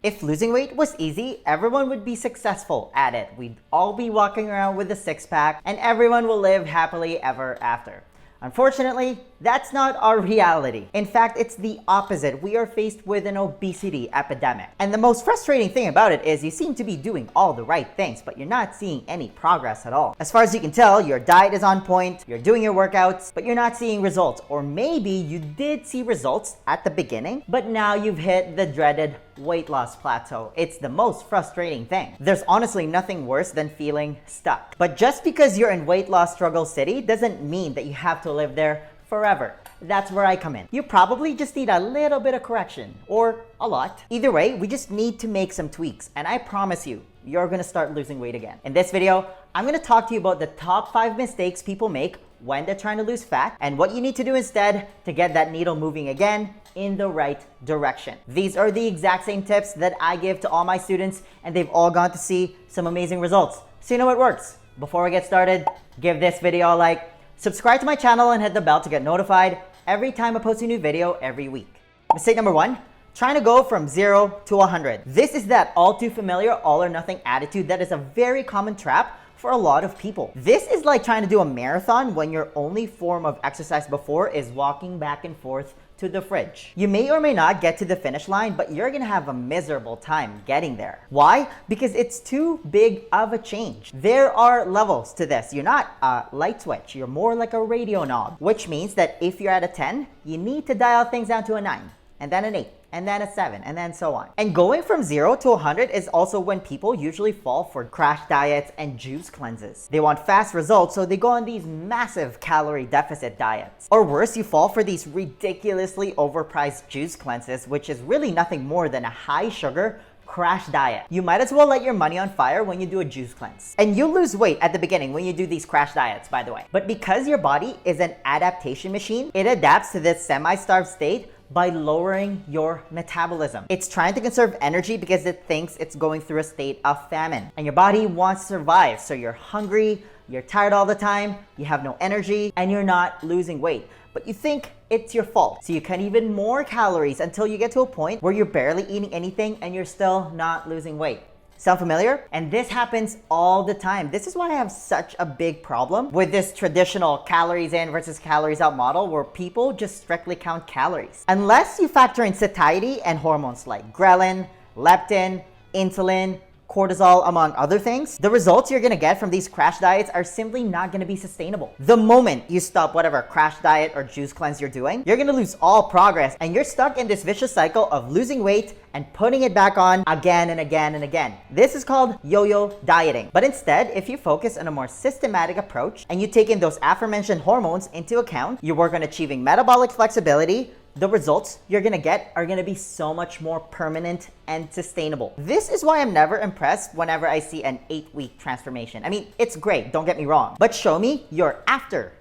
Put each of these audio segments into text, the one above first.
If losing weight was easy, everyone would be successful at it. We'd all be walking around with a six-pack, and everyone will live happily ever after. Unfortunately, that's not our reality. In fact, it's the opposite. We are faced with an obesity epidemic. And the most frustrating thing about it is you seem to be doing all the right things, but you're not seeing any progress at all. As far as you can tell, your diet is on point, you're doing your workouts, but you're not seeing results. Or maybe you did see results at the beginning, but now you've hit the dreaded weight loss plateau. It's the most frustrating thing. There's honestly nothing worse than feeling stuck. But just because you're in weight loss struggle city doesn't mean that you have to live there forever. That's where I come in. You probably just need a little bit of correction, or a lot. Either way, we just need to make some tweaks, and I promise you, you're gonna start losing weight again. In this video, I'm gonna talk to you about the top 5 mistakes people make when they're trying to lose fat, and what you need to do instead to get that needle moving again in the right direction. These are the exact same tips that I give to all my students, and they've all gone to see some amazing results. So you know it works. Before we get started, give this video a like, subscribe to my channel, and hit the bell to get notified every time I post a new video every week. Mistake number 1, trying to go from 0 to 100. This is that all too familiar all or nothing attitude that is a very common trap for a lot of people. This is like trying to do a marathon when your only form of exercise before is walking back and forth to the fridge. You may or may not get to the finish line, but you're gonna have a miserable time getting there. Why? Because it's too big of a change. There are levels to this. You're not a light switch, you're more like a radio knob, which means that if you're at a 10, you need to dial things down to a 9, and then an 8, and then a 7, and then so on. And going from 0 to 100 is also when people usually fall for crash diets and juice cleanses. They want fast results, so they go on these massive calorie deficit diets. Or worse, you fall for these ridiculously overpriced juice cleanses, which is really nothing more than a high sugar crash diet. You might as well light your money on fire when you do a juice cleanse. And you lose weight at the beginning when you do these crash diets, by the way. But because your body is an adaptation machine, it adapts to this semi-starved state by lowering your metabolism. It's trying to conserve energy because it thinks it's going through a state of famine. And your body wants to survive, so you're hungry, you're tired all the time, you have no energy, and you're not losing weight. But you think it's your fault. So you can eat even more calories until you get to a point where you're barely eating anything and you're still not losing weight. Sound familiar? And this happens all the time. This is why I have such a big problem with this traditional calories in versus calories out model where people just strictly count calories. Unless you factor in satiety and hormones like ghrelin, leptin, insulin, cortisol, among other things, the results you're gonna get from these crash diets are simply not gonna be sustainable. The moment you stop whatever crash diet or juice cleanse you're doing, you're gonna lose all progress and you're stuck in this vicious cycle of losing weight and putting it back on again and again and again. This is called yo-yo dieting. But instead, if you focus on a more systematic approach and you take in those aforementioned hormones into account, you work on achieving metabolic flexibility, the results you're gonna get are gonna be so much more permanent and sustainable. This is why I'm never impressed whenever I see an 8-week transformation. I mean, it's great, don't get me wrong, but show me your after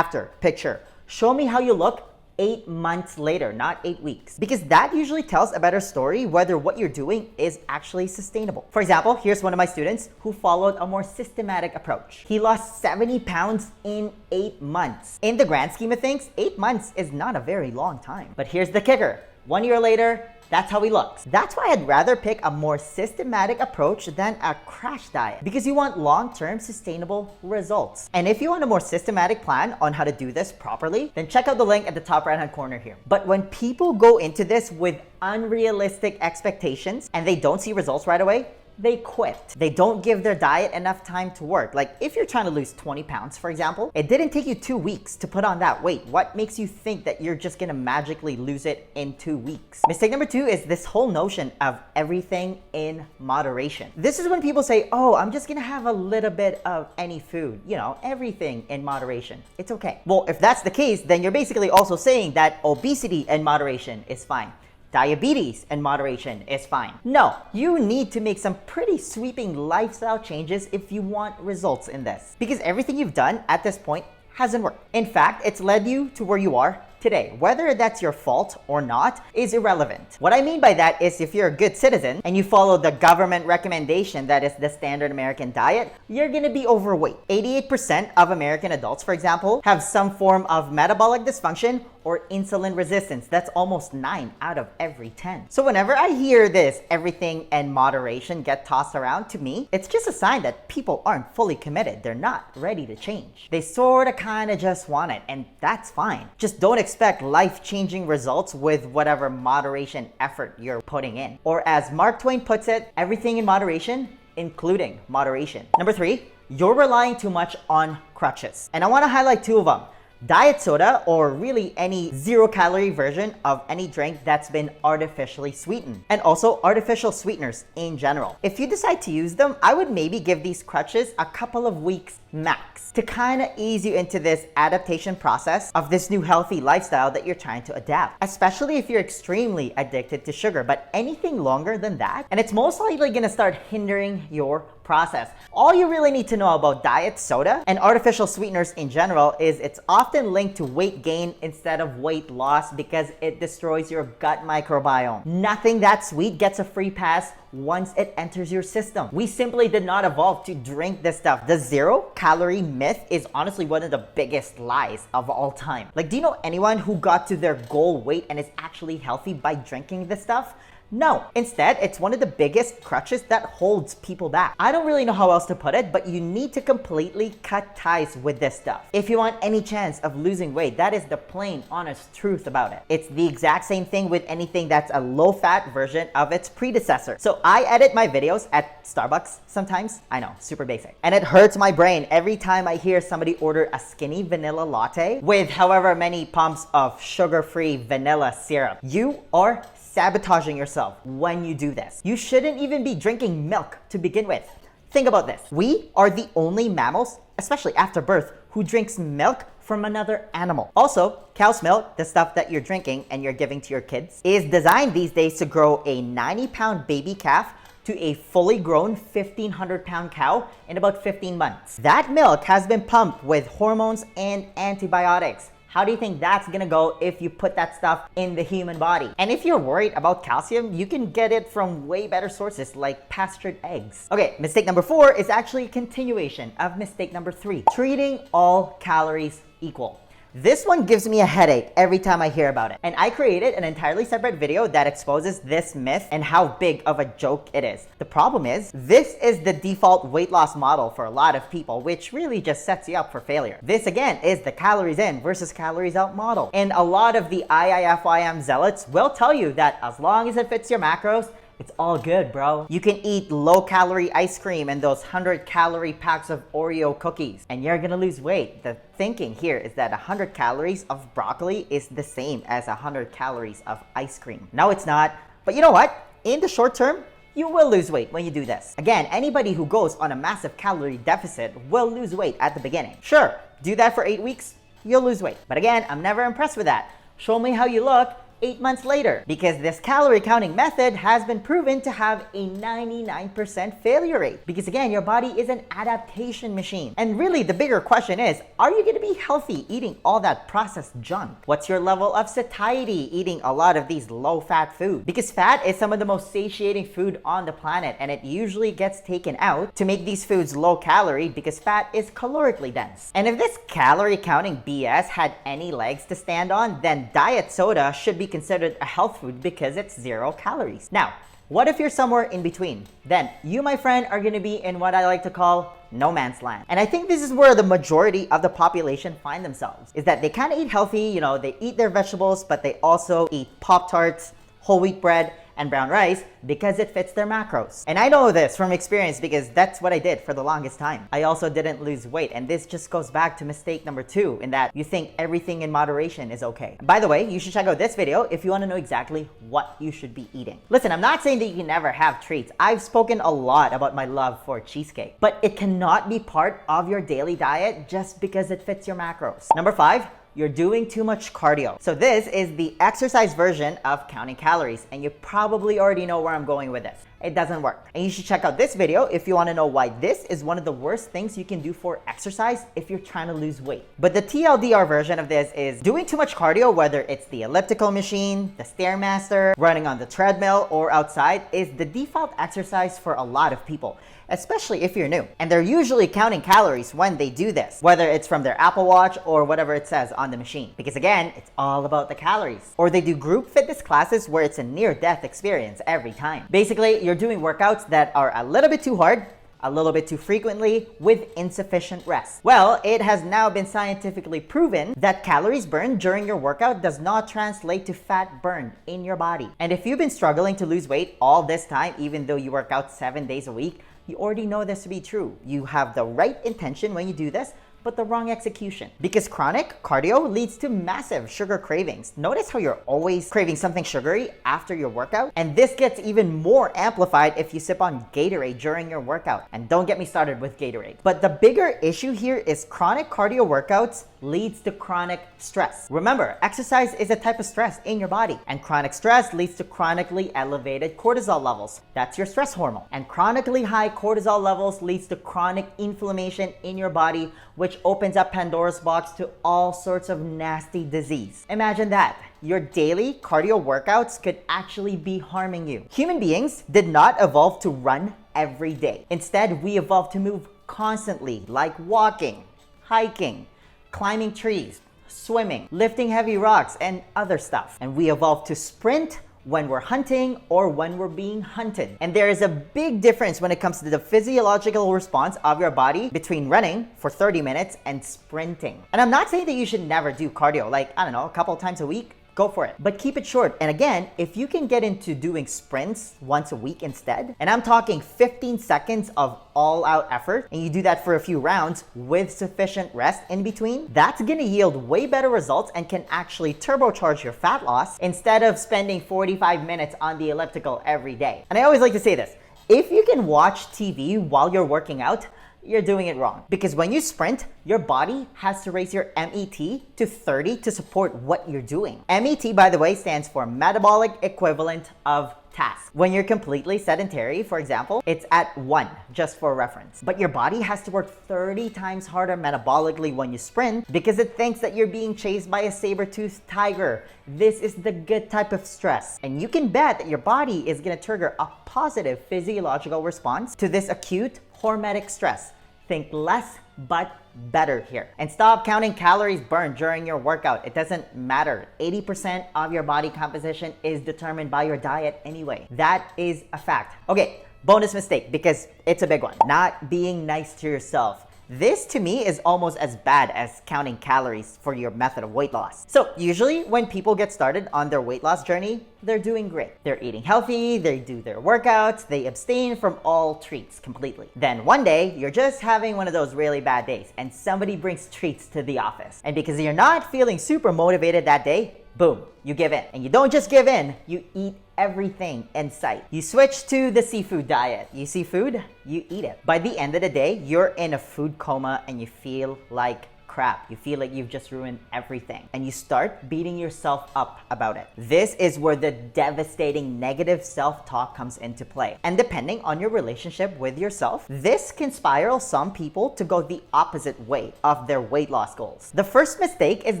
picture. Show me how you look 8 months later, not 8 weeks. Because that usually tells a better story whether what you're doing is actually sustainable. For example, here's one of my students who followed a more systematic approach. He lost 70 pounds in 8 months. In the grand scheme of things, 8 months is not a very long time. But here's the kicker. 1 year later, that's how he looks. That's why I'd rather pick a more systematic approach than a crash diet, because you want long-term sustainable results. And if you want a more systematic plan on how to do this properly, then check out the link at the top right-hand corner here. But when people go into this with unrealistic expectations and they don't see results right away, they quit. They don't give their diet enough time to work. Like if you're trying to lose 20 pounds, for example, it didn't take you 2 weeks to put on that weight. What makes you think that you're just gonna magically lose it in 2 weeks? Mistake number 2 is this whole notion of everything in moderation. This is when people say, oh, I'm just gonna have a little bit of any food, you know, everything in moderation. It's okay. Well, if that's the case, then you're basically also saying that obesity in moderation is fine. Diabetes in moderation is fine. No, you need to make some pretty sweeping lifestyle changes if you want results in this. Because everything you've done at this point hasn't worked. In fact, it's led you to where you are today. Whether that's your fault or not is irrelevant. What I mean by that is if you're a good citizen and you follow the government recommendation that is the standard American diet, you're gonna be overweight. 88% of American adults, for example, have some form of metabolic dysfunction or insulin resistance. That's almost 9 out of every 10. So whenever I hear this, everything and moderation get tossed around, to me, it's just a sign that people aren't fully committed. They're not ready to change. They sorta kinda just want it, and that's fine. Just don't expect life-changing results with whatever moderation effort you're putting in. Or as Mark Twain puts it, everything in moderation, including moderation. Number 3, you're relying too much on crutches. And I wanna highlight 2 of them. Diet soda, or really any zero-calorie version of any drink that's been artificially sweetened, and also artificial sweeteners in general. If you decide to use them, I would maybe give these crutches a couple of weeks max to kind of ease you into this adaptation process of this new healthy lifestyle that you're trying to adapt, especially if you're extremely addicted to sugar. But anything longer than that, and it's most likely gonna start hindering your process. All you really need to know about diet soda and artificial sweeteners in general is it's often linked to weight gain instead of weight loss because it destroys your gut microbiome. Nothing that sweet gets a free pass once it enters your system. We simply did not evolve to drink this stuff. The zero-calorie myth is honestly one of the biggest lies of all time. Like, do you know anyone who got to their goal weight and is actually healthy by drinking this stuff? No. Instead, it's one of the biggest crutches that holds people back. I don't really know how else to put it, but you need to completely cut ties with this stuff. If you want any chance of losing weight, that is the plain, honest truth about it. It's the exact same thing with anything that's a low-fat version of its predecessor. So I edit my videos at Starbucks sometimes. I know, super basic. And it hurts my brain every time I hear somebody order a skinny vanilla latte with however many pumps of sugar-free vanilla syrup. You are sabotaging yourself when you do this. You shouldn't even be drinking milk to begin with. Think about this. We are the only mammals, especially after birth, who drinks milk from another animal. Also, cow's milk, the stuff that you're drinking and you're giving to your kids, is designed these days to grow a 90-pound baby calf to a fully grown 1,500-pound cow in about 15 months. That milk has been pumped with hormones and antibiotics. How do you think that's gonna go if you put that stuff in the human body? And if you're worried about calcium, you can get it from way better sources like pastured eggs. Okay, mistake number 4 is actually a continuation of mistake number 3, treating all calories equal. This one gives me a headache every time I hear about it. And I created an entirely separate video that exposes this myth and how big of a joke it is. The problem is, this is the default weight loss model for a lot of people, which really just sets you up for failure. This again is the calories in versus calories out model. And a lot of the IIFYM zealots will tell you that as long as it fits your macros, it's all good, bro. You can eat low-calorie ice cream and those 100-calorie packs of Oreo cookies, and you're gonna lose weight. The thinking here is that 100 calories of broccoli is the same as 100 calories of ice cream. No, it's not. But you know what? In the short term, you will lose weight when you do this. Again, anybody who goes on a massive calorie deficit will lose weight at the beginning. Sure, do that for 8 weeks, you'll lose weight. But again, I'm never impressed with that. Show me how you look 8 months later, because this calorie counting method has been proven to have a 99% failure rate. Because again, your body is an adaptation machine. And really the bigger question is, are you gonna be healthy eating all that processed junk? What's your level of satiety eating a lot of these low-fat food? Because fat is some of the most satiating food on the planet, and it usually gets taken out to make these foods low calorie because fat is calorically dense. And if this calorie counting BS had any legs to stand on, then diet soda should be considered a health food because it's 0 calories. Now, what if you're somewhere in between? Then you, my friend, are gonna be in what I like to call no man's land. And I think this is where the majority of the population find themselves, is that they kind of eat healthy, you know, they eat their vegetables, but they also eat Pop-Tarts, whole wheat bread, and brown rice because it fits their macros. And I know this from experience because that's what I did for the longest time. I also didn't lose weight, and this just goes back to mistake number 2 in that you think everything in moderation is okay. By the way, you should check out this video if you want to know exactly what you should be eating. Listen, I'm not saying that you can never have treats. I've spoken a lot about my love for cheesecake, but it cannot be part of your daily diet just because it fits your macros. Number 5, you're doing too much cardio. So this is the exercise version of counting calories, and you probably already know where I'm going with this. It doesn't work. And you should check out this video if you want to know why this is one of the worst things you can do for exercise if you're trying to lose weight. But the TLDR version of this is doing too much cardio, whether it's the elliptical machine, the Stairmaster, running on the treadmill, or outside, is the default exercise for a lot of people, especially if you're new. And they're usually counting calories when they do this, whether it's from their Apple Watch or whatever it says on on the machine. Because again, it's all about the calories. Or they do group fitness classes where it's a near-death experience every time. Basically, you're doing workouts that are a little bit too hard, a little bit too frequently, with insufficient rest. Well, it has now been scientifically proven that calories burned during your workout does not translate to fat burned in your body. And if you've been struggling to lose weight all this time, even though you work out 7 days a week, you already know this to be true. You have the right intention when you do this, but the wrong execution. Because chronic cardio leads to massive sugar cravings. Notice how you're always craving something sugary after your workout? And this gets even more amplified if you sip on Gatorade during your workout. And don't get me started with Gatorade. But the bigger issue here is chronic cardio workouts leads to chronic stress. Remember, exercise is a type of stress in your body, and chronic stress leads to chronically elevated cortisol levels. That's your stress hormone. And chronically high cortisol levels leads to chronic inflammation in your body, which opens up Pandora's box to all sorts of nasty disease. Imagine that. Your daily cardio workouts could actually be harming you. Human beings did not evolve to run every day. Instead, we evolved to move constantly, like walking, hiking, climbing trees, swimming, lifting heavy rocks, and other stuff. And we evolved to sprint when we're hunting or when we're being hunted. And there is a big difference when it comes to the physiological response of your body between running for 30 minutes and sprinting. And I'm not saying that you should never do cardio, like, I don't know, a couple times a week. Go for it. But keep it short. And again, if you can get into doing sprints once a week instead, and I'm talking 15 seconds of all-out effort, and you do that for a few rounds with sufficient rest in between, that's gonna yield way better results and can actually turbocharge your fat loss instead of spending 45 minutes on the elliptical every day. And I always like to say this, if you can watch TV while you're working out, you're doing it wrong. Because when you sprint, your body has to raise your MET to 30 to support what you're doing. MET, by the way, stands for metabolic equivalent of task. When you're completely sedentary, for example, it's at 1, just for reference. But your body has to work 30 times harder metabolically when you sprint because it thinks that you're being chased by a saber-toothed tiger. This is the good type of stress. And you can bet that your body is gonna trigger a positive physiological response to this acute hormetic stress. Think less but better here. And stop counting calories burned during your workout. It doesn't matter. 80% of your body composition is determined by your diet anyway. That is a fact. Okay, bonus mistake, because it's a big one. Not being nice to yourself. This to me is almost as bad as counting calories for your method of weight loss. So usually when people get started on their weight loss journey, they're doing great. They're eating healthy, they do their workouts, they abstain from all treats completely. Then one day, you're just having one of those really bad days and somebody brings treats to the office. And because you're not feeling super motivated that day, boom, you give in. And you don't just give in, you eat everything in sight. You switch to the seafood diet. You see food, you eat it. By the end of the day, you're in a food coma and you feel like crap. You feel like you've just ruined everything. And you start beating yourself up about it. This is where the devastating negative self-talk comes into play. And depending on your relationship with yourself, this can spiral some people to go the opposite way of their weight loss goals. The first mistake is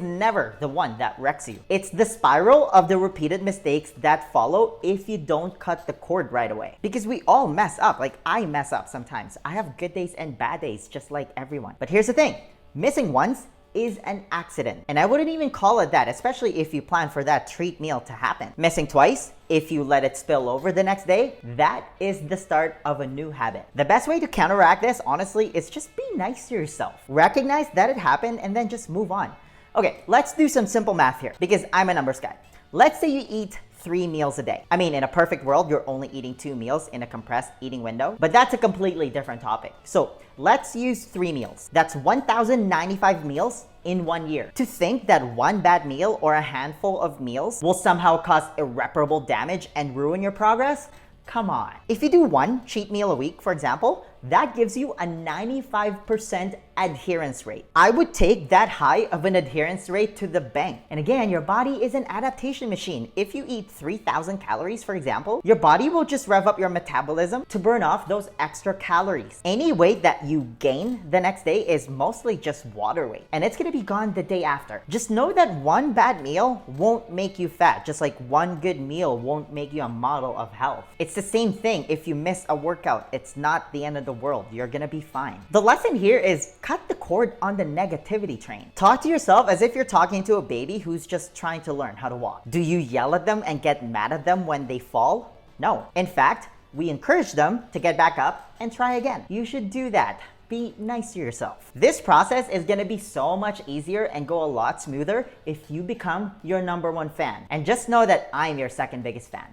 never the one that wrecks you. It's the spiral of the repeated mistakes that follow if you don't cut the cord right away. Because we all mess up. Like, I mess up sometimes. I have good days and bad days just like everyone. But here's the thing. Missing once is an accident. And I wouldn't even call it that, especially if you plan for that treat meal to happen. Missing twice, if you let it spill over the next day, that is the start of a new habit. The best way to counteract this, honestly, is just be nice to yourself. Recognize that it happened and then just move on. Okay, let's do some simple math here because I'm a numbers guy. Let's say you eat 3 meals a day. I mean, in a perfect world, you're only eating 2 meals in a compressed eating window, but that's a completely different topic. So let's use 3 meals. That's 1,095 meals in 1 year. To think that one bad meal or a handful of meals will somehow cause irreparable damage and ruin your progress? Come on. If you do 1 cheat meal a week, for example, that gives you a 95% adherence rate. I would take that high of an adherence rate to the bank. And again, your body is an adaptation machine. If you eat 3,000 calories, for example, your body will just rev up your metabolism to burn off those extra calories. Any weight that you gain the next day is mostly just water weight, and it's gonna be gone the day after. Just know that 1 bad meal won't make you fat, just like 1 good meal won't make you a model of health. It's the same thing if you miss a workout. It's not the end of the the world. You're gonna be fine. The lesson here is cut the cord on the negativity train. Talk to yourself as if you're talking to a baby who's just trying to learn how to walk. Do you yell at them and get mad at them when they fall? No. In fact, we encourage them to get back up and try again. You should do that. Be nice to yourself. This process is gonna be so much easier and go a lot smoother if you become your #1 fan. And just know that I'm your second biggest fan.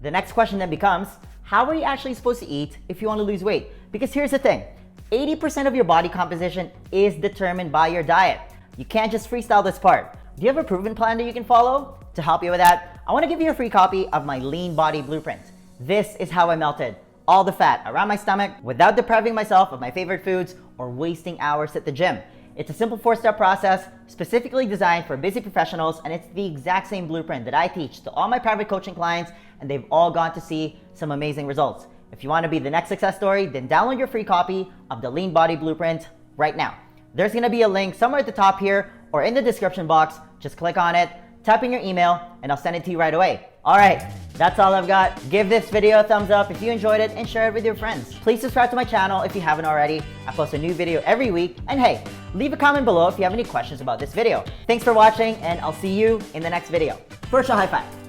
The next question then becomes, how are you actually supposed to eat if you want to lose weight? Because here's the thing, 80% of your body composition is determined by your diet. You can't just freestyle this part. Do you have a proven plan that you can follow? To help you with that, I want to give you a free copy of my Lean Body Blueprint. This is how I melted all the fat around my stomach without depriving myself of my favorite foods or wasting hours at the gym. It's a simple 4-step process specifically designed for busy professionals, and it's the exact same blueprint that I teach to all my private coaching clients, and they've all gone to see some amazing results. If you want to be the next success story, then download your free copy of the Lean Body Blueprint right now. There's going to be a link somewhere at the top here or in the description box. Just click on it, type in your email, and I'll send it to you right away. All right, that's all I've got. Give this video a thumbs up if you enjoyed it and share it with your friends. Please subscribe to my channel if you haven't already. I post a new video every week. And hey, leave a comment below if you have any questions about this video. Thanks for watching, and I'll see you in the next video. Virtual high five.